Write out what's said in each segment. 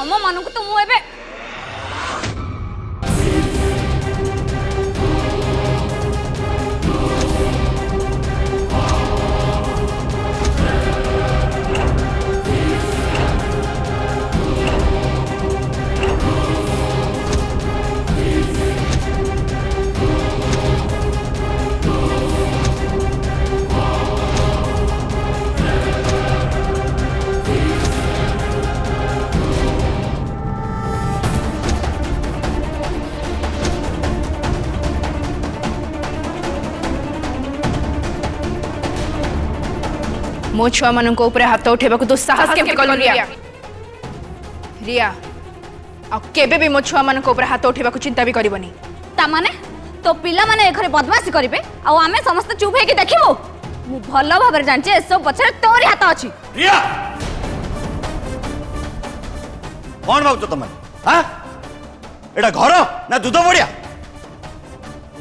तम मान तो मुझे मो छुआ मान हाथ उठेबा तो साहस केमती कलु रिया रिया आबे भी मो छुआ मान हाथ उठेबा चिंता भी करबनी तामाने तो पिला माने ए घरे बदमाशी करिवे आ आमे समस्त चुप हे कि देखिबो मु भलो भाबरे जानचे ए सब पछरे तोरी हाथ अछि रिया कोन भाबतो तमे हां एटा घर ना दूध बड़िया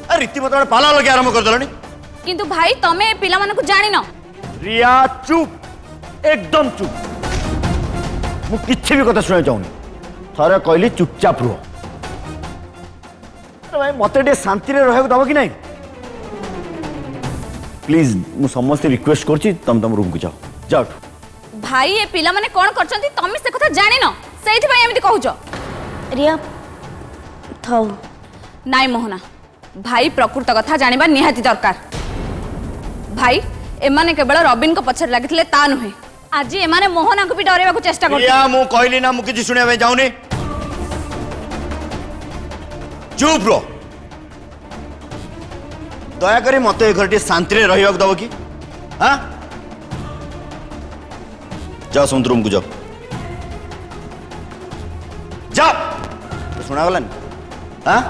आ रीति मत पाला लगे आरंभ कर दलनी किंतु भाई तमे पिला माने को जानि न रिया चुप एकदम चुप मु किछि भी कथा सुने चाहूनी थरे कहली चुपचाप रुह भाई मत शांति रहा दब कि नहीं प्लीज मु समस्त रिक्वेस्ट करछि तुम रूम को जाओ जाओ भाई ए पिला माने कोन करछंती तमे से कथा जानि न सेइथि भाई एमिति कहूछ रिया थाउ नाई मोहना भाई प्रकृत कथा जानिबा निहाती दरकार भाई एमाने केवल रबिन को पछर लागिथिले ता नुहे आज एमाने मोहना को भी डरेबा को चेष्टा करथि रिया मु कहली ना मु किछि सुनिया जाउनी चुप रो दया करी मत ए घर शांति रे रहिया दब कि हाँ जाओ समुद्र रूम को जाओ जाओ सुना गलानी हाँ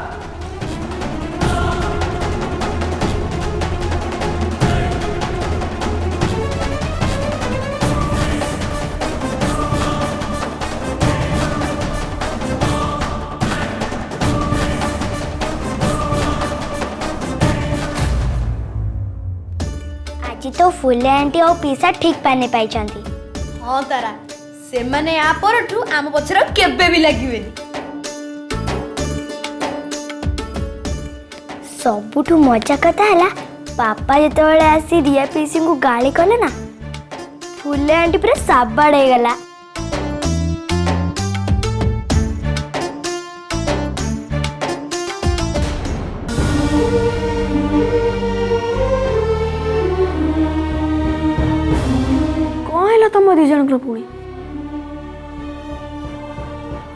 आज तो फुले आंटी और पीसा ठीक पाने पाई चंदी हाँ तारा से माने आ परठू आम पछर केबे भी लागिवेनी सबुठु मजा कथा है पापा जिते आसी रिया पीसी को गाली कले ना फुले आंटी पूरा साबाड़ हो गला तुम दी जन पुणी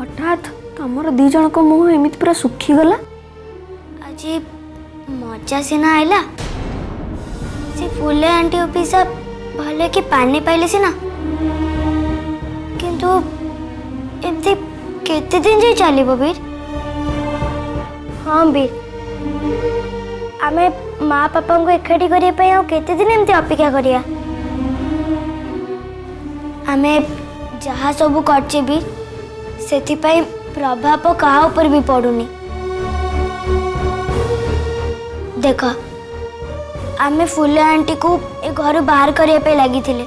हठात तुमर दी जन को मुह एमती पूरा सुखी गला आज मजा सीना आइला से फुले आंटी ऑफिस भले कि पानी पाइले सीना किंतु एमती केते दिन जे चलिबो वीर हाँ वीर आमे माँ पापा को एकाठी करिया पई आ केते दिन एमती अपेक्षा करिया आमे जहाँ सब करचे भी सेति पाई प्रभाव कहा ऊपर भी पड़ुनी देख आमे फुले आंटी को ए घर बाहर करने पे लगी थिले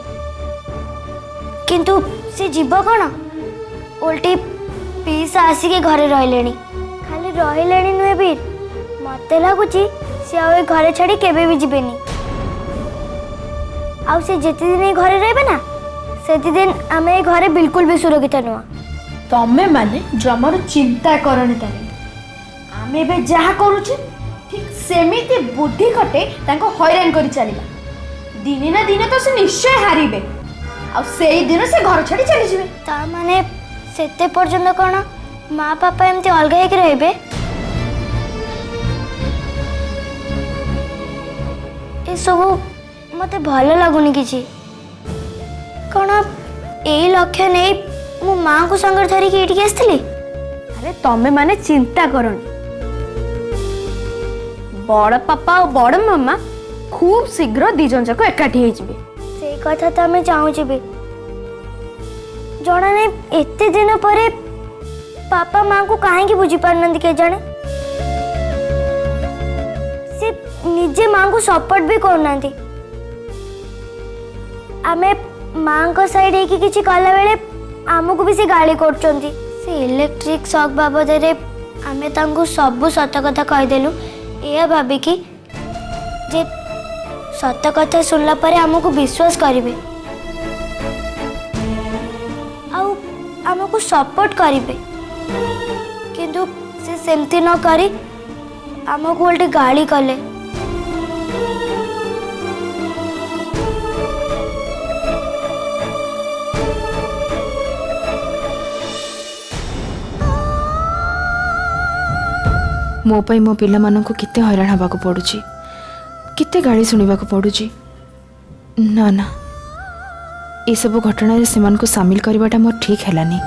किंतु से जीव कौन उल्टी पीसा आसिके घरे रहिलेनी खाली रहिलेनी नुहे वीर मते लगुची से आ घरे छाड़ी केबे भी जीवेनी आउ से जेते दिन घरे रहबे ना सेति दिन आमे घरे बिल्कुल भी सुरक्षित नुआ तमे माने जमर चिंता करनी तारे आमे बे जहा करूचे ठीक सेमिति बुद्धि खटे तांको हैरान करी चलिबा दिने ना दिने तो से निश्चय हारिबे आ सेई दिन से घर छाड़ी चली जिवे ता माने सेते पर्यंत कोन माँ पापा एमती अलगा हेक रहबे ए सब मते भलो लागुनी किछि कौन यही लक्ष्य नहीं मो माँ को संग धरिक ये आसती अरे तमे माने चिंता करनी बड़ पापा और बड़ मामा खूब शीघ्र दी जन जाक एकाठी हो जिवे से कथा तो आम चाहूचे भी जना नहीं एते दिन पर पापा माँ को कहीं बुझी पारना के जाने से निजे माँ को सपोर्ट भी करना आमे माँ को साइड है कि किसी कला बेले आमको भी से गाली करचंती से इलेक्ट्रिक शॉक बाबद रे आमे तांको सब सत कथा कहीदेलु या भाबिकी जे सत कथा सुनला परे हमको विश्वास करिवे आउ हमको सपोर्ट करिवे किंतु से सेमती न करी हमको उल्टे गाली कले मो पाई मो पिला माननको किते हैरान हवा को पड़ुची किते गाड़ी सुनिबा को पड़ुची ना ना ये सब घटना रे सेमान को शामिल करवाटा मोर ठीक हैलानी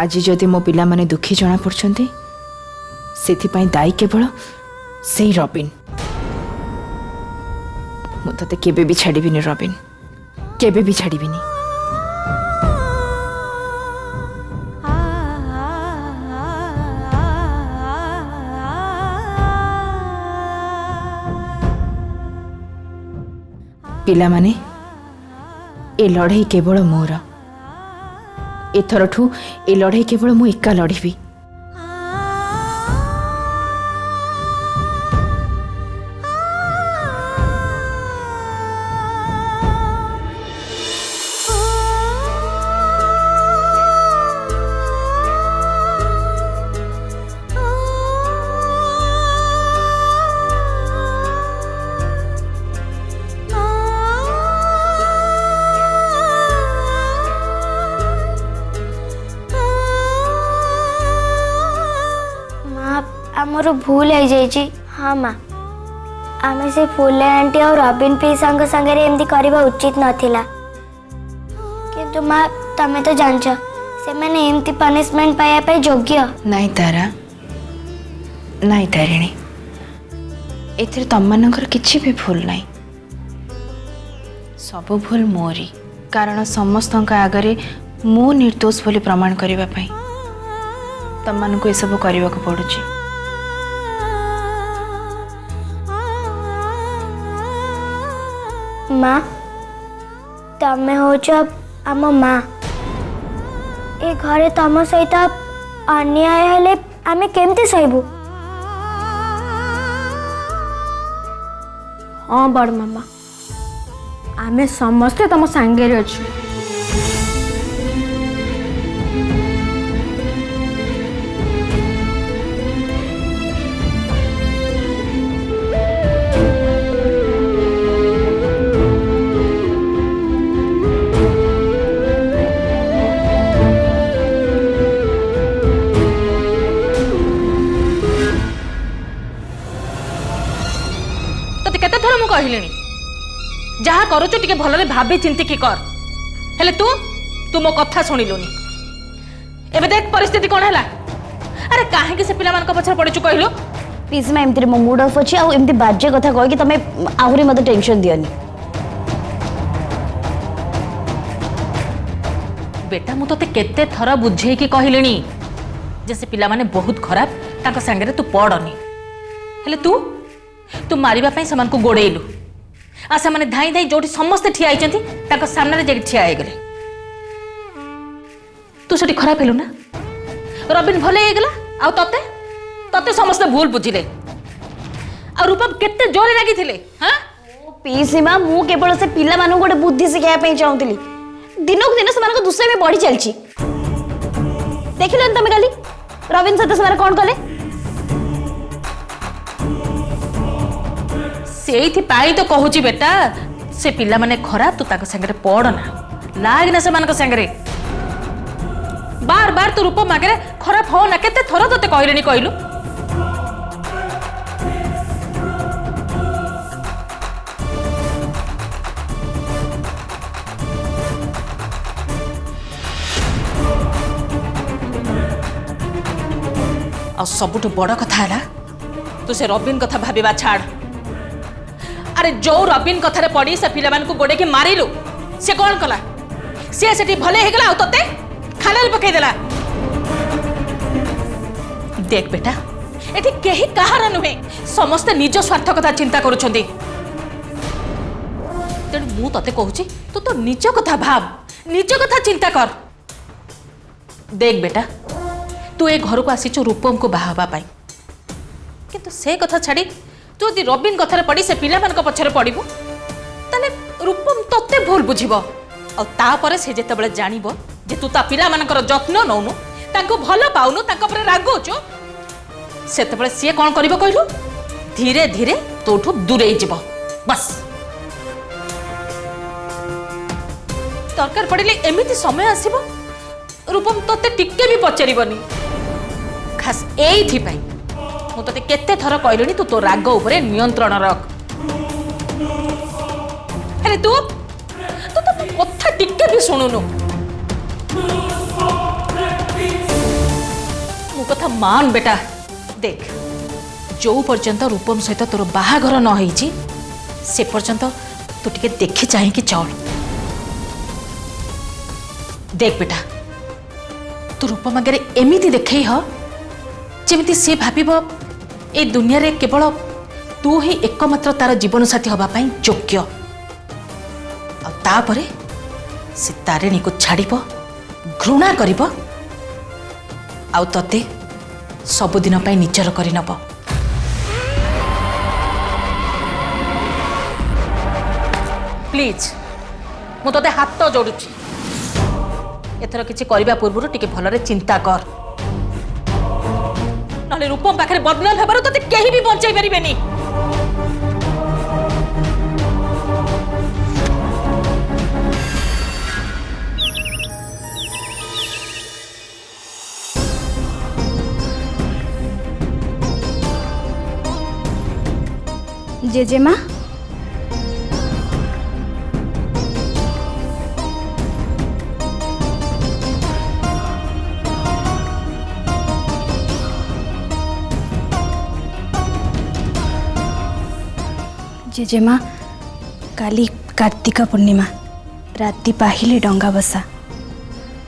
आज जदि मो पिला माने दुखी जना पड़छंती सेथि पई दाई केवल सेही रॉबिन मु तते केबे भी छाड़ीबिनी रॉबिन केबे भी छाड़ीबिनी पिला माने ए लड़ाई केवल मोर एथरठू ए लड़ाई केवल मु एका लड़ीबी आमर भूल हो जाइए हाँ माँ आमे से फुले आंटी और रबिन पी संगे एमती करवा उचित नथिला किंतु माँ तमें तो जानछ से मैंने एमती पनिशमेंट पाया पे योग्य नहीं तारा नहीं तारिणी एथिरे तम मानकर किछि भी भूल नहीं सब भूल मोरी कारण समस्त आगरे मु निर्दोष बोली प्रमाण करबा पई तम मानको ए सब करबा को पड़ुछि माँ तमें होच आम माँ ए घरे तम सहित अन्याय हेले आमे केमती सहबू हाँ बड़ मामा आमे समस्ते तम सांगे रे अच्छु केते थर मु कहलिनी जहा करूचु टिके भलरे भाबी चिंती की कर हेले तू मो कथा सुनिलुनी एबे देख परिस्थिति कोन हला अरे काहे के से पिला मान को पछर पड़िचु कहलो प्लीज मैं एमती मो मूड ऑफ अछि आ एमती बाजे कथा कह कि तमे आहुरी मते टेंशन दियनी बेटा मु तते केते थर बुझे की कहलिनी जे से पिला माने बहुत खराब ताका संगे रे तू पड़नी हेले तू मारिबा पई समान को गोड़ेलु आ से माने धाई धाई जोठी समस्त ठिया आइचंती ताका सामने रे जे ठिया आइ गेले तू सटी खराब हेलु ना रबिन भले आइ गेला आ तते समस्त भूल बुझिले आ रूपम केते जोरे लागी थिले हां पीसीमा मु केवल से पिला मानु गोटे बुद्धि सिखाया पई चाहूतली दिनक दिन से मानको दुसरे में बढ़ी चलची देखिलन तमे काली रबिन सते से कोन कले सेठी पाई तो कहूची बेटा से पिला माने खराब तू ताको संगे पड़ ना लाग ना से मान को संगे बार बार तू रूप मागे खराब हो ना केते थरो तते कहलेनी कहलु आ सबुठ बड़ कथा है तू से रबिन कथा भाबा छाड़ अरे जो रबिन कथारे पड़ी से पिला मान को गोड़े के मारिलु से कौन कला से सेठी भले हे गला तते खानाल पकई देला देख बेटा एठी केही कहार नुहे समस्त निज स्वार्थ कथा चिंता करूछंदी तेणु मु तते कहूची तू तो निज कथा भाव निज कथा चिंता कर। देख बेटा तू ए घर को आसीचु रूपम को बाहाबा पाई किंतु से कथा छाड़ी तू यदि रबिन कथार पड़ी से पिला मान पछरे पड़बू ताले रूपम तते भूल बुझिबो और तापर से जेतेबेले जानिबो जे तू ता पिला मानकर जत्न नौनु तांको भलो पाउनु तांको पर रागोचो सेतेबेले से कोन करिवो कहलु धीरे धीरे तोठू दूरे जीव बस। दरकार पड़े एमती समय आसब रूपम तोते टिके भी पचारबनी खास एइथिपाई मु तोते केते थर कहलिनी तू तो राग उपरे नियंत्रण रख अरे तू तू तो कथा टिके भी शुणुनु मु कथा मान बेटा देख जो पर्यंत रूपम सहित तोर बाहाघर न होईची से पर्यंत तू टिके देखि चाहे कि चल। देख बेटा तू रूपम आगे एमिति देखे ह जेमिति से भाबिब ए दुनिया रे केवल तू ही एकमात्र तार जीवन साथी हवा पाई योग्य आ तापरे से तारिणी को छाड़िब घृणा करिब आ तते सबुदिन पाई निजर करि नब। प्लीज मु तोते हाथ जोड़ुची एथर किसी करबा पूर्व टिके भलरे चिंता कर नले रूपम पाखरे बदनाम हेबार तोते केही भी बंचाई परिबेनी। जेजेमा जेजेमा काली कार्तिक पूर्णिमा राति पाहिले डंगा बसा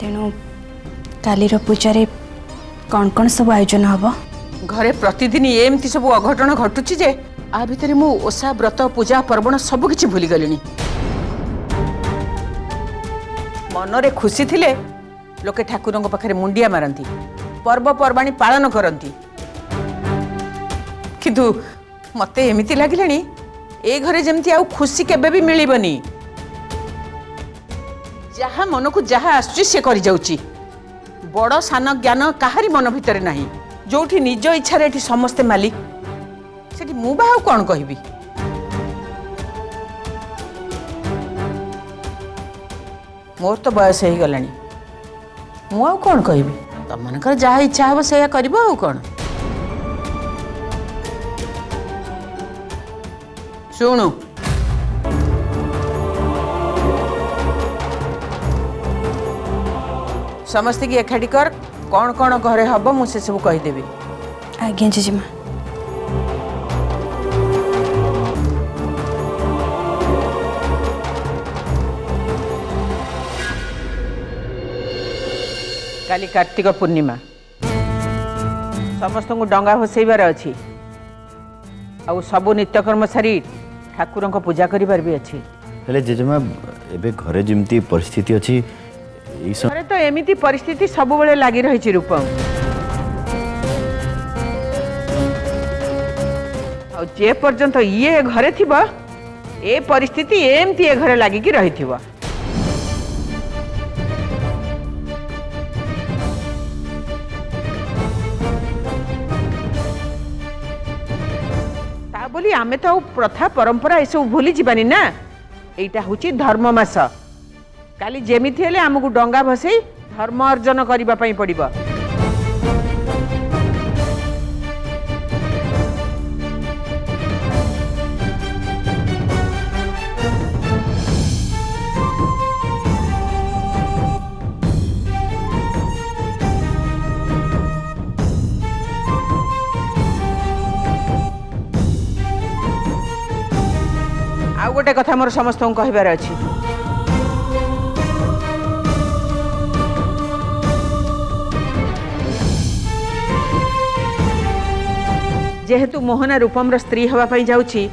तेणु कालीर पूजारे कौन कौन सब आयोजन हम घरे प्रतिदिन एमती सब अघटन घटुची जे आ भितर मु ओषा व्रत पूजा पर्वण सब किछि भूली गलिनी। मनरे खुशी थिले लोके ठाकुरंग पाखरे मुंडिया मारंती पर्वपर्वाणी पालन करंती किंतु मते एमिति लागिलानी ए घरे जेमती आउ खुशी केबे भी मिलिबनी जहा मन को जहा आसुची से करि जाउची बड़ सान ज्ञान काहारी मन भितर नाही जोठी निज इच्छा रे समस्ते मालिक सेठी मु बाहु कौन कहबी मोर तो बयस हो गलानी मु आउ कौन कहबी तम मनकर जहा इच्छा हम से करबो आउ कौन। शुणु समस्त की एकाठी कर कौन कौन घरे हम मुझे सब कहीदेवी। आज्ञा जेजेमा। काली कार्तिक पूर्णिमा समस्त को डंगा भसैबार अच्छी आउ सबु नित्यकर्म सारी ठाकुर पूजा करिबार भी अच्छी हेले जेजेमा एबे घरे जिमती परिस्थिति अछि ई घरे तो एमिति परिस्थिति सब बेले लागी रही रूपम आ जे पर्यंत ये घरे थिबा ए परिस्थिति एमती ए घरे लागी कि रही थिबा। बोली आमे तो प्रथा परंपरा ये सब भूली जीवानी ना एटा होची धर्म मास काली जेमिति हेले हमकु डंगा भसई धर्म अर्जन करिबा पई पड़िबा। आउ गोटे कथा मोर समस्त कहबार अच्छी जेहेतु मोहना रूपम स्त्री हवा जाऊँगी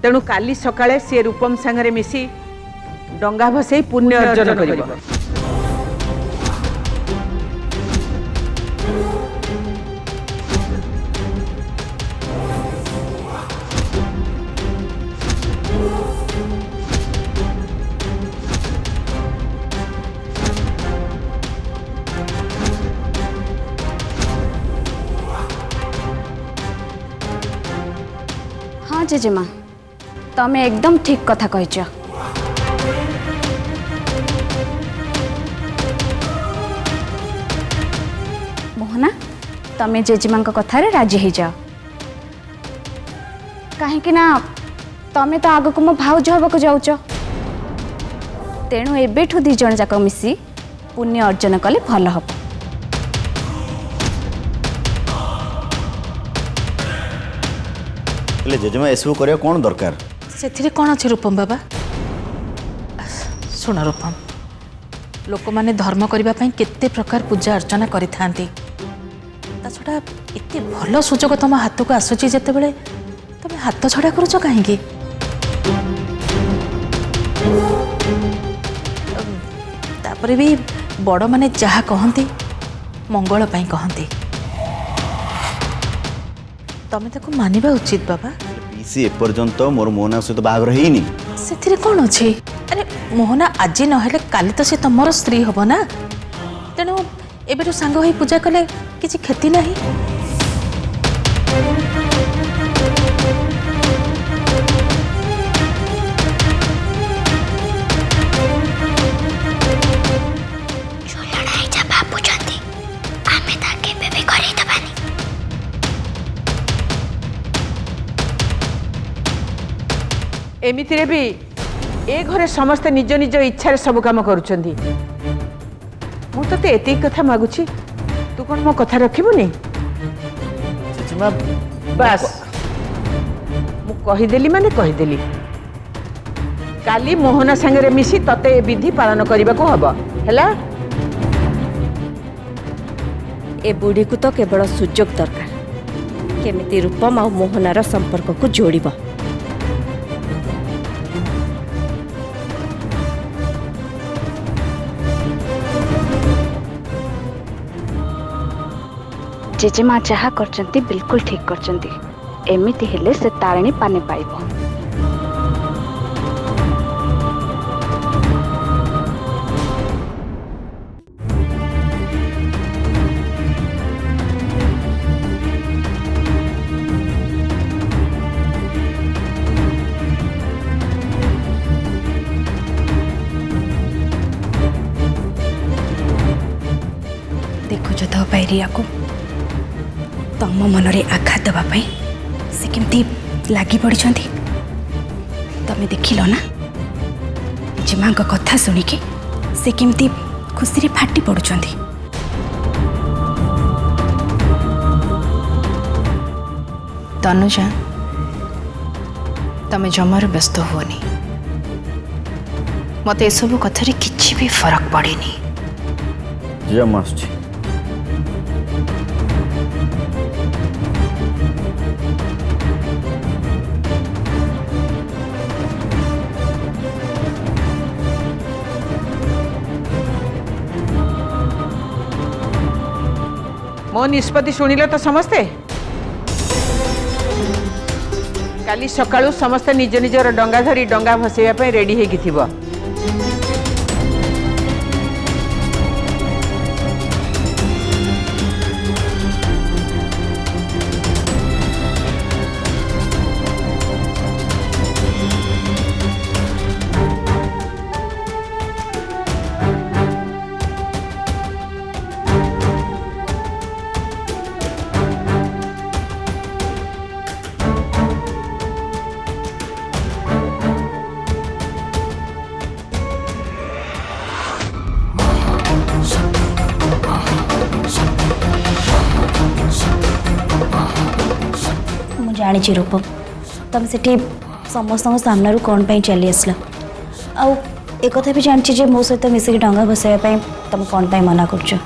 तेणु काली सकाळे से रूपम सांगरे मिसी डंगा भसई पुण्य अर्जन करिब। हाँ जेजेमा तमे एकदम ठीक कथा कहच। मोहना तमे जेजेमा कथार राजी हो जाओ कहीं ना तमे तो आगक मो भाउज हवाक जाऊच तेणु एबेठू दी जण जाक मिसी पुण्य अर्जन कले भल हम। ହେଲେ ଜେଜେମା ଏସବୁ କରିବା କ'ଣ ଦରକାର? ସେଥିରେ କ'ଣ ଅଛି ରୂପମ ବାବା? ଶୁଣ ରୂପମ, ଲୋକମାନେ ଧର୍ମ କରିବା ପାଇଁ କେତେ ପ୍ରକାର ପୂଜା ଅର୍ଚ୍ଚନା କରିଥାନ୍ତି। ତା ଛଡ଼ା ଏତେ ଭଲ ସୁଯୋଗ ତମ ହାତକୁ ଆସୁଛି ଯେତେବେଳେ ତମେ ହାତ ଛଡ଼ା କରୁଛ କାହିଁକି? ତାପରେ ବି ବଡ଼ମାନେ ଯାହା କହନ୍ତି ମଙ୍ଗଳ ପାଇଁ କହନ୍ତି, ତମେ ତାକୁ ମାନିବା ଉଚିତ ବାବା। ପିସି ଏପର୍ଯ୍ୟନ୍ତ ମୋର ମୋହନା ସହିତ ବାହାଘର ହେଇନି। ସେଥିରେ କ'ଣ ଅଛି? ଆରେ ମୋହନା ଆଜି ନହେଲେ କାଲି ତ ସେ ତମର ସ୍ତ୍ରୀ ହବ ନା, ତେଣୁ ଏବେଠୁ ସାଙ୍ଗ ହୋଇ ପୂଜା କଲେ କିଛି କ୍ଷତି ନାହିଁ। एमितिरे भी ए घरे समस्त निज निज इच्छा सब काम करुछंदी। मु तो एति कथा मागुछि, तू कौन मो कथा रखिबुनी? ଜେଜେମା बस मु कहिदेली माने कहिदेली, काली मोहना संगे मिसी तते ए विधि पालन करने को हब हैला। ए बुढ़ी को तो केवल सुजोग दरकार केमिति रूपम आ मोहनार संपर्क को जोड़िब। जेजेमा जहा करचंती बिल्कुल ठीक करचंती, एमिति हेले से तारिणी पाने पाइब। देखुच तो पैरिया को तम मनरे आघात देवाई से केमती लगी पड़ी। तमें देखिल ना जेमा कथा शुणिकी से केमती खुशी फाटी पड़ुंट। तनुजा तमें जमार व्यस्त हुओनी, मत एसबू कथार किसी भी फरक पड़ेनी। जमा आसुची मो निष्पत्ति शुणिल तो समस्ते? काली सकाळू समस्ते निज निजर डंगा धरी डंगा भसेया ପାଇଁ रेडी हेकी थिबो। जानी रूपम तुम से समस्त सामने कौन पर चली आसल आउ एक भी जानी मो सहित मिसिक डंगा भसाइवाई तुम कौन पर मना कर?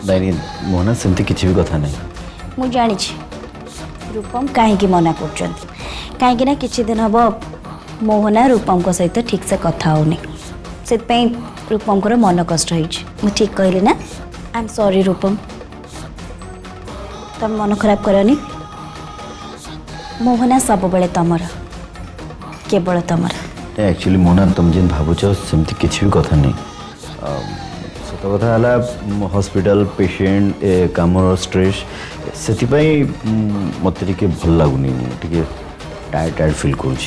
मोहना सेमती किसी भी कथा नहीं। मु जानी रूपम कहीं मना कर कहीं किसी दिन हम मोहना रूपम को सहित ठीक से कथा होनी से रूपम को मन कष्ट हो ठीक कहली ना आई एम सॉरी रूपम तुम मन खराब करनी मोहना सब बेले तमर केवल तमर एक्चुअली मोना तुम जिन भावुच सेमती किसी भी कथा नहीं सत कथा है हॉस्पिटल पेशेंट काम स्ट्रेस से मत भल लगुनि टायर्ड टायर्ड फील करुँच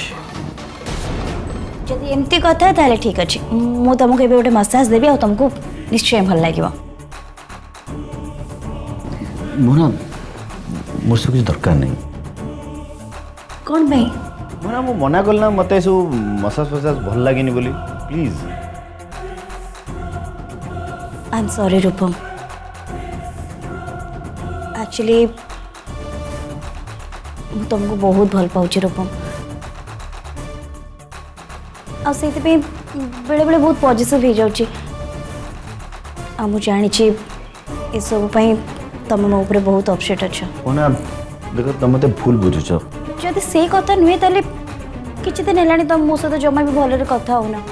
जदि एमती कथा ताले ठीक अच्छे मु तुमको गोटे मसाज देवी आ तुमको निश्चय भल लगे मोना मोर से कुछ दरकार नहीं कौन भाई मोना मु मना कल ना मत सब मसाज फसाज भल लगे बोली please I am sorry Rupam actually मु तुमको बहुत भल पाऊँ रूपम आ से बेले बेले बहुत पॉजिटिव हो जाऊँ आ मु जानी ये सब तुम मो ऊपर बहुत अपसेट अच्छ मोना देख तुम मत भूल बुझुच जदि से कथा नुहे ताले किछि दिन हेलानी तुम मो सहित जमा भी भलरे कथा होना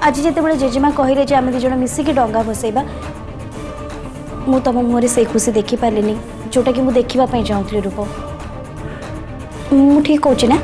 आज जिते जेजेमा कहले जे आम दिज मिसिकी डंगा भसैबा मु तुम मुहरे से खुशी देखी पारिनी जोटा कि मु देखा चाहूली रूप मु ठीक कहूँ ना